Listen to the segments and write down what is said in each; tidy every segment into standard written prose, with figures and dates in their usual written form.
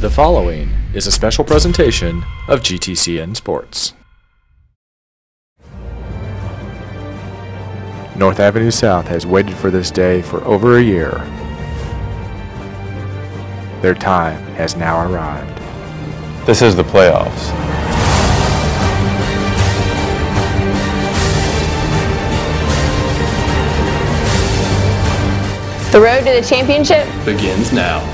The following is a special presentation of GTCN Sports. North Avenue South has waited for this day for over a year. Their time has now arrived. This is the playoffs. The road to the championship begins now.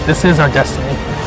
This is our destiny.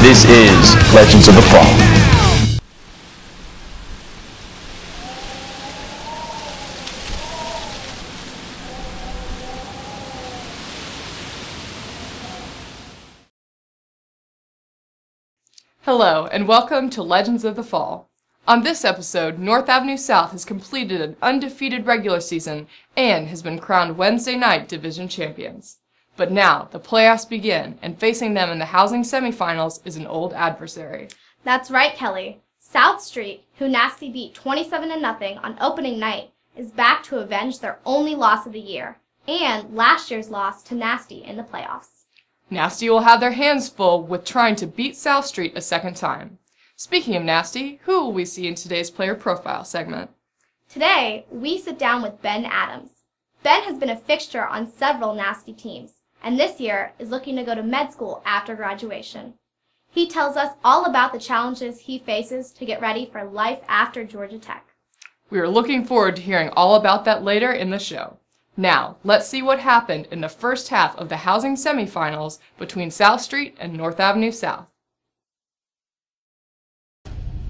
This is Legends of the Fall. Hello, and welcome to Legends of the Fall. On this episode, North Avenue South has completed an undefeated regular season and has been crowned Wednesday night division champions. But now, the playoffs begin, and facing them in the housing semifinals is an old adversary. That's right, Kelly. South Street, who Nasty beat 27-0 on opening night, is back to avenge their only loss of the year, and last year's loss to Nasty in the playoffs. Nasty will have their hands full with trying to beat South Street a second time. Speaking of Nasty, who will we see in today's player profile segment? Today, we sit down with Ben Adams. Ben has been a fixture on several Nasty teams, and this year is looking to go to med school after graduation. He tells us all about the challenges he faces to get ready for life after Georgia Tech. We are looking forward to hearing all about that later in the show. Now, let's see what happened in the first half of the housing semifinals between South Street and North Avenue South.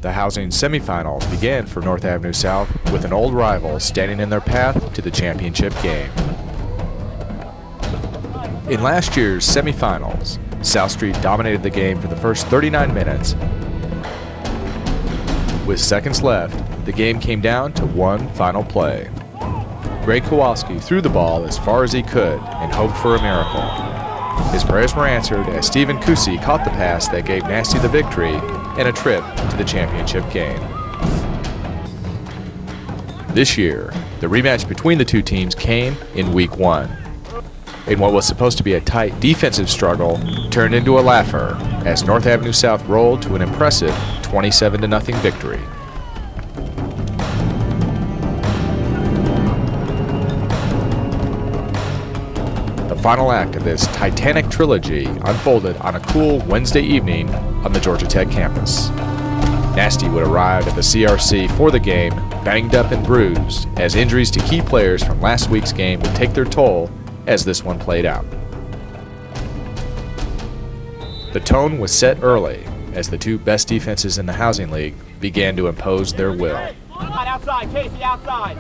The housing semifinals began for North Avenue South with an old rival standing in their path to the championship game. In last year's semifinals, South Street dominated the game for the first 39 minutes. With seconds left, the game came down to one final play. Greg Kowalski threw the ball as far as he could and hoped for a miracle. His prayers were answered as Stephen Kusi caught the pass that gave Nasty the victory and a trip to the championship game. This year, the rematch between the two teams came in Week 1. In what was supposed to be a tight defensive struggle, turned into a laugher as North Avenue South rolled to an impressive 27-0 victory. The final act of this Titanic trilogy unfolded on a cool Wednesday evening on the Georgia Tech campus. Nasty would arrive at the CRC for the game, banged up and bruised, as injuries to key players from last week's game would take their toll as this one played out. The tone was set early as the two best defenses in the housing league began to impose their will. Outside, Casey, outside.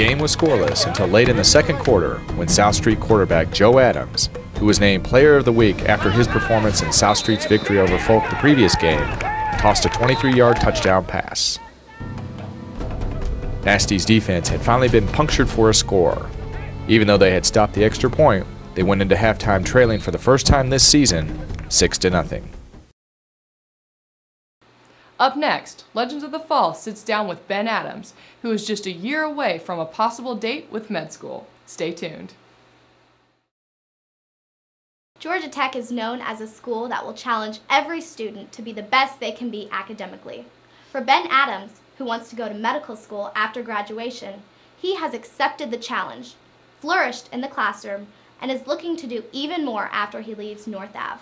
game was scoreless until late in the second quarter when South Street quarterback Joe Adams, who was named Player of the Week after his performance in South Street's victory over Folk the previous game, tossed a 23-yard touchdown pass. Nasty's defense had finally been punctured for a score. Even though they had stopped the extra point, they went into halftime trailing for the first time this season, 6-0. Up next, Legends of the Fall sits down with Ben Adams, who is just a year away from a possible date with med school. Stay tuned. Georgia Tech is known as a school that will challenge every student to be the best they can be academically. For Ben Adams, who wants to go to medical school after graduation, he has accepted the challenge, flourished in the classroom, and is looking to do even more after he leaves North Ave.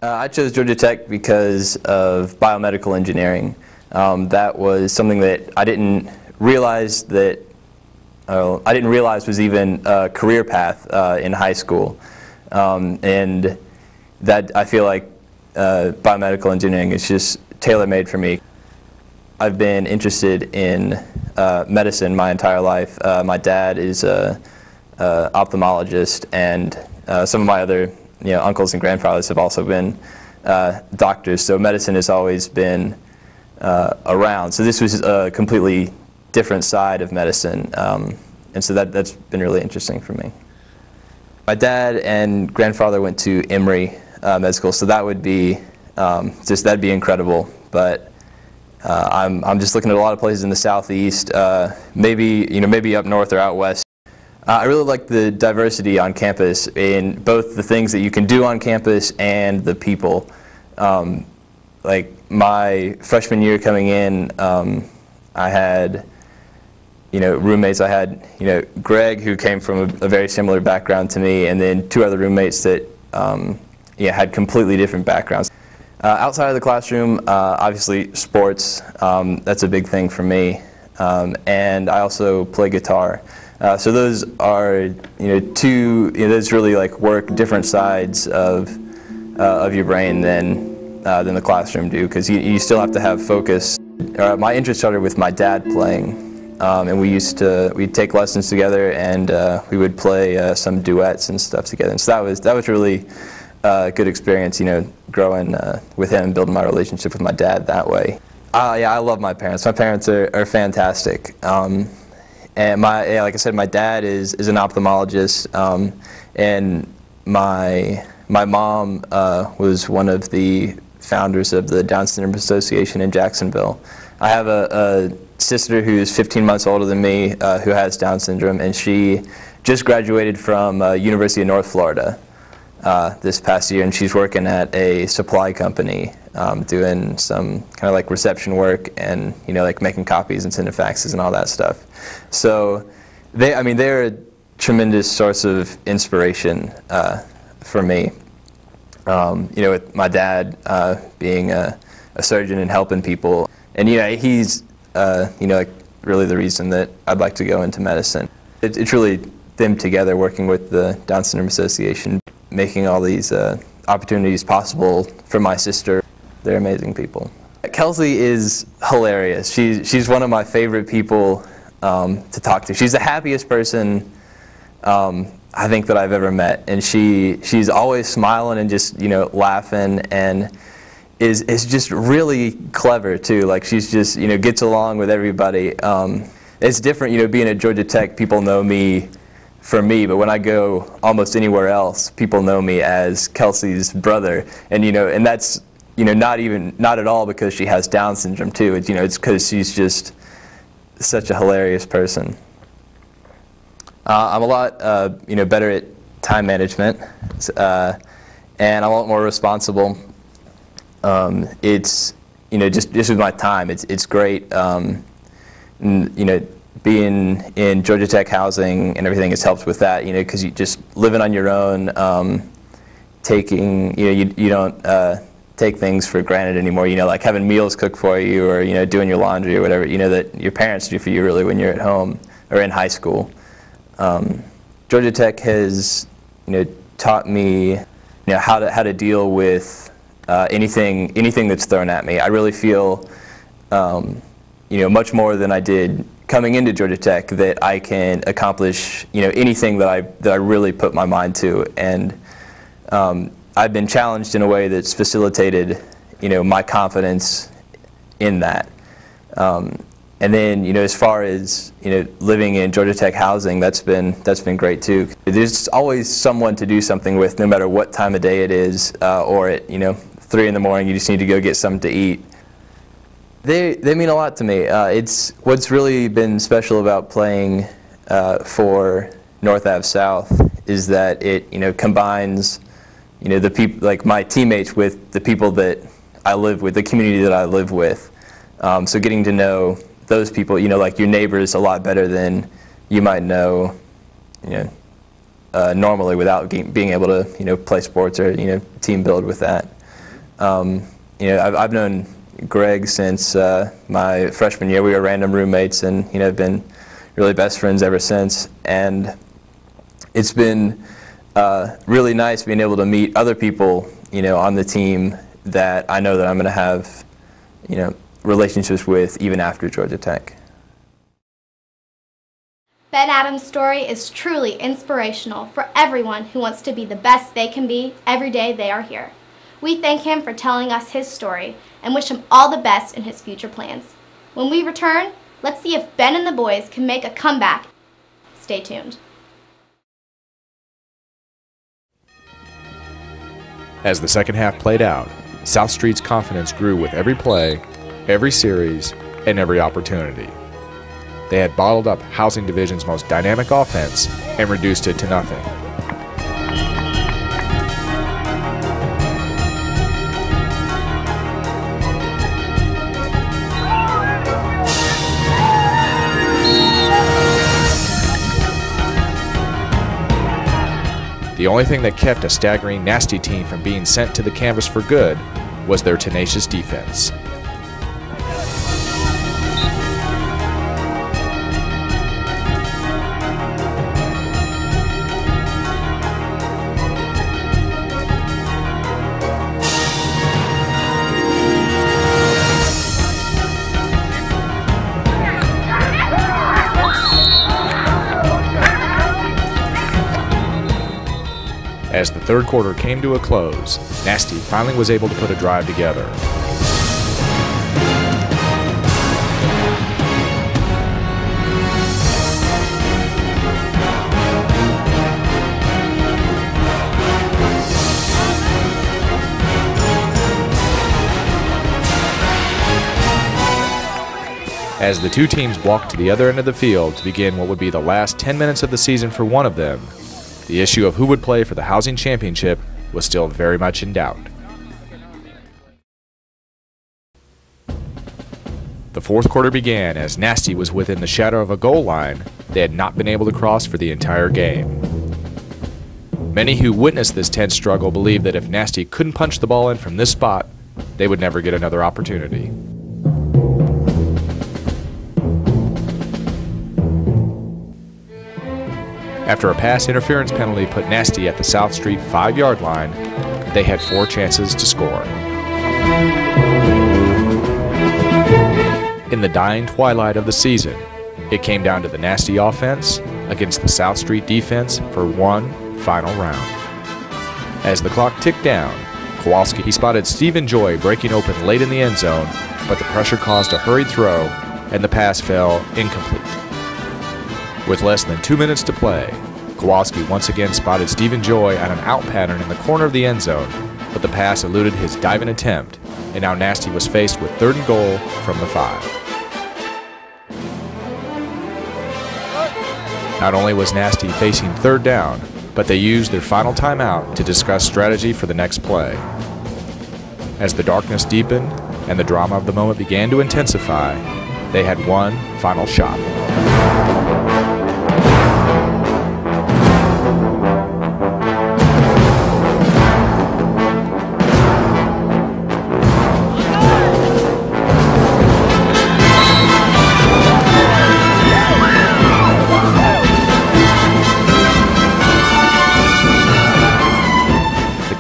I chose Georgia Tech because of biomedical engineering. That was something that I didn't realize was even a career path in high school, and that I feel like biomedical engineering is just tailor-made for me. I've been interested in medicine my entire life. My dad is an ophthalmologist, and some of my other uncles and grandfathers have also been doctors, so medicine has always been around. So this was a completely different side of medicine, and so that's been really interesting for me. My dad and grandfather went to Emory Med School, so that would be that'd be incredible. But I'm just looking at a lot of places in the southeast, maybe up north or out west. I really like the diversity on campus in both the things that you can do on campus and the people. Like my freshman year coming in, I had roommates. I had Greg, who came from a very similar background to me, and then two other roommates that had completely different backgrounds. Outside of the classroom, obviously sports, that's a big thing for me, and I also play guitar. So those are two those really like work different sides of your brain than the classroom do, because you still have to have focus. My interest started with my dad playing, and we'd take lessons together, and we would play some duets and stuff together. And so that was really a good experience, growing with him and building my relationship with my dad that way. Yeah, I love my parents. My parents are fantastic. And like I said, my dad is an ophthalmologist, and my mom was one of the founders of the Down Syndrome Association in Jacksonville. I have a sister who's 15 months older than me who has Down syndrome, and she just graduated from University of North Florida this past year, and she's working at a supply company doing some kind of like reception work and like making copies and sending faxes and all that stuff. So they're a tremendous source of inspiration for me. With my dad being a surgeon and helping people, and he's like really the reason that I'd like to go into medicine. It's really them together working with the Down Syndrome Association, making all these opportunities possible for my sister. They're amazing people. Kelsey is hilarious. She's one of my favorite people to talk to. She's the happiest person I think that I've ever met, and she's always smiling and just laughing, and is just really clever too. Like she's just gets along with everybody. It's different being at Georgia Tech. People know me for me, but when I go almost anywhere else, people know me as Kelsey's brother, and and that's not at all because she has Down syndrome too. It's because she's just such a hilarious person. I'm a lot better at time management, and I'm a lot more responsible. It's just with my time, it's great. Being in Georgia Tech housing and everything has helped with that. Because you just living on your own, taking you don't take things for granted anymore. Like having meals cooked for you, or doing your laundry or whatever. That your parents do for you really when you're at home or in high school. Georgia Tech has, taught me, how to deal with anything that's thrown at me. I really feel, much more than I did coming into Georgia Tech, that I can accomplish, anything that I really put my mind to. And I've been challenged in a way that's facilitated, my confidence in that. And then, as far as, living in Georgia Tech housing, that's been great too. There's always someone to do something with, no matter what time of day it is, or at, 3 in the morning, you just need to go get something to eat. They mean a lot to me. It's what's really been special about playing for North Ave South is that it, combines, the people, like my teammates, with the people that I live with, the community that I live with. So getting to know those people, like your neighbors, a lot better than you might know, normally without being able to, play sports or, team build with that. I've known Greg since my freshman year. We were random roommates, and have been really best friends ever since. And it's been really nice being able to meet other people, on the team that I know that I'm going to have, relationships with even after Georgia Tech. Ben Adams' story is truly inspirational for everyone who wants to be the best they can be every day they are here. We thank him for telling us his story and wish him all the best in his future plans. When we return, let's see if Ben and the boys can make a comeback. Stay tuned. As the second half played out, South Street's confidence grew with every play, every series, and every opportunity. They had bottled up Housing Division's most dynamic offense and reduced it to nothing. The only thing that kept a staggering, nasty team from being sent to the canvas for good was their tenacious defense. As the third quarter came to a close, Nasty finally was able to put a drive together. As the two teams walked to the other end of the field to begin what would be the last 10 minutes of the season for one of them, the issue of who would play for the Housing Championship was still very much in doubt. The fourth quarter began as Nasty was within the shadow of a goal line they had not been able to cross for the entire game. Many who witnessed this tense struggle believed that if Nasty couldn't punch the ball in from this spot, they would never get another opportunity. After a pass interference penalty put Nasty at the South Street 5-yard line, they had 4 chances to score. In the dying twilight of the season, it came down to the Nasty offense against the South Street defense for one final round. As the clock ticked down, Kowalski spotted Stephen Joy breaking open late in the end zone, but the pressure caused a hurried throw and the pass fell incomplete. With less than 2 minutes to play, Kowalski once again spotted Stephen Joy on an out pattern in the corner of the end zone, but the pass eluded his diving attempt, and now Nasty was faced with 3rd and goal from the 5. Not only was Nasty facing 3rd down, but they used their final timeout to discuss strategy for the next play. As the darkness deepened and the drama of the moment began to intensify, they had one final shot.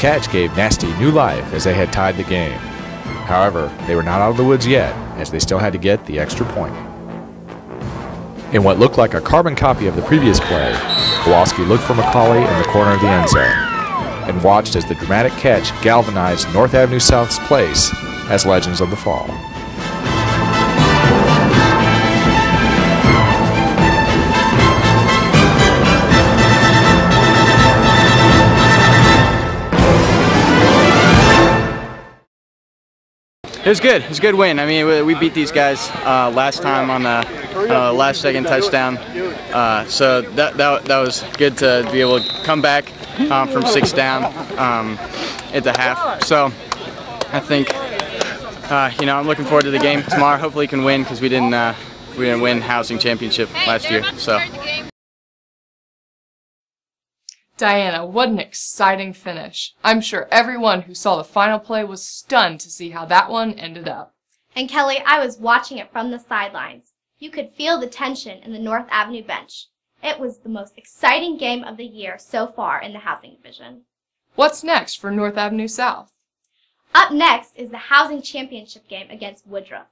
catch gave Nasty new life as they had tied the game. However, they were not out of the woods yet, as they still had to get the extra point. In what looked like a carbon copy of the previous play, Kowalski looked for McCauley in the corner of the end zone and watched as the dramatic catch galvanized North Avenue South's place as Legends of the Fall. It was good. It was a good win. I mean, we beat these guys last time on the last second touchdown. So that was good to be able to come back from 6 down at the half. So I think I'm looking forward to the game tomorrow. Hopefully, we can win because we didn't win housing championship last year. So. Diana, what an exciting finish. I'm sure everyone who saw the final play was stunned to see how that one ended up. And Kelly, I was watching it from the sidelines. You could feel the tension in the North Avenue bench. It was the most exciting game of the year so far in the housing division. What's next for North Avenue South? Up next is the housing championship game against Woodruff.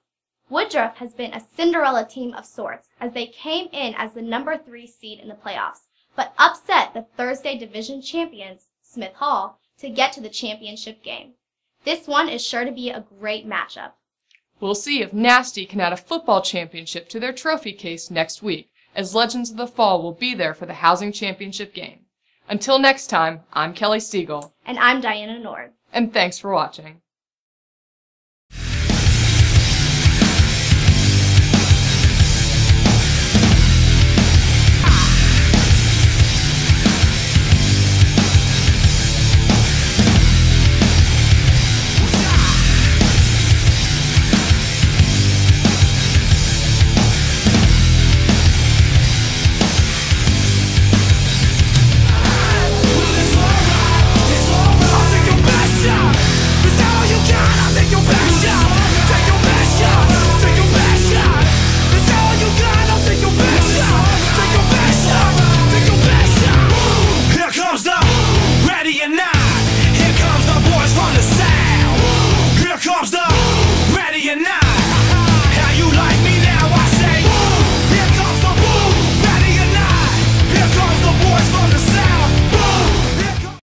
Woodruff has been a Cinderella team of sorts as they came in as the number 3 seed in the playoffs, but upset the Thursday division champions, Smith Hall, to get to the championship game. This one is sure to be a great matchup. We'll see if Nasty can add a football championship to their trophy case next week, as Legends of the Fall will be there for the housing championship game. Until next time, I'm Kelly Siegel. And I'm Diana Nord. And thanks for watching.